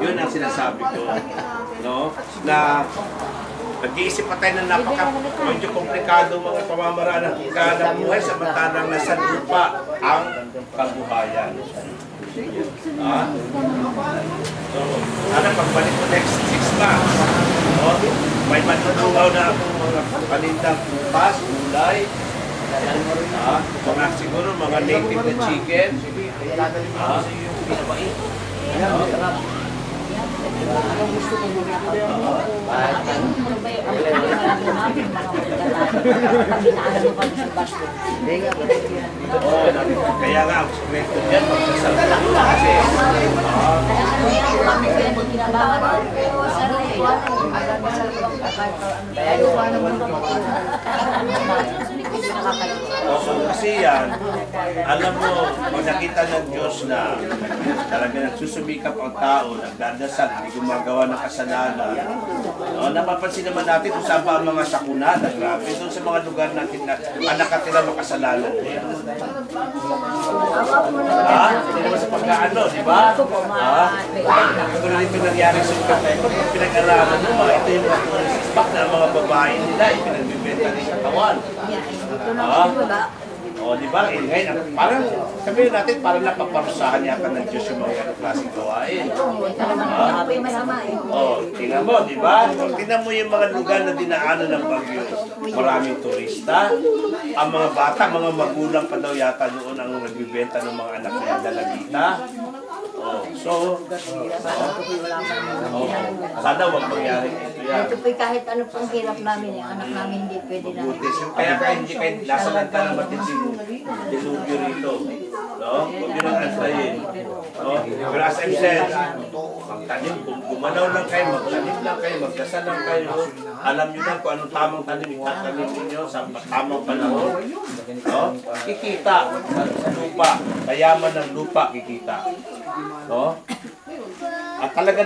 Yun ang sinasabi ko. No? Na nag-iisip pa tayo ng medyo komplikado mga pamamaraan ng hingga buhay samantalang nasa lupa ang kabuhayan. So, sana pagbalik ko next 6 months, no? May matutulaw na akong mga panindang bupas, gulay, mga siguro mga native na chicken. Anong gusto ko muna ko yan? Kaya nga, ang sekreto dyan, magsasalita ko kasi. Kasi yan, alam mo, pag nakita ng Diyos na talaga nagsusumikap ang tao, nagdadasal, hindi gumagawa ng kasalanan. Napapansin naman natin kung saan pa ang mga sakuna, grabe, doon sa mga lugar natin na nakatira makasalanan. Hindi naman sa pagkaano, di ba? Ito na rin nangyari sa Yucatay. Pinag-aralan mo, ito yung mga tourist na mga babae nila, ipinagbibenta ng katawan. Di ba? Ngayon, parang, sabihin natin, parang napaparusahan yata ng Diyos yung mga klaseng gawain. Tingnan mo, di ba? Tingnan mo yung mga lugar na dinaanan ng bagyo. Maraming turista. Ang mga bata, mga magulang pa daw yata noon ang nagbibenta ng mga anak ng dalagita. Sana wag mangyari ito yan. Ito po'y kahit ano pong hirap namin, yung anak namin hindi pwede na. Kaya hindi kayo nasa lanta na matinding dilubyo rito. Huwag nyo nang antayin. Pero as I've said, magtanim, gumanaw lang kayo, magtanim lang kayo, magdasal lang kayo. Alam nyo lang kung anong tamang tanim itatanim ninyo sa tamang panahon. Kikita sa lupa, kayaman ng lupa kikita. At talaga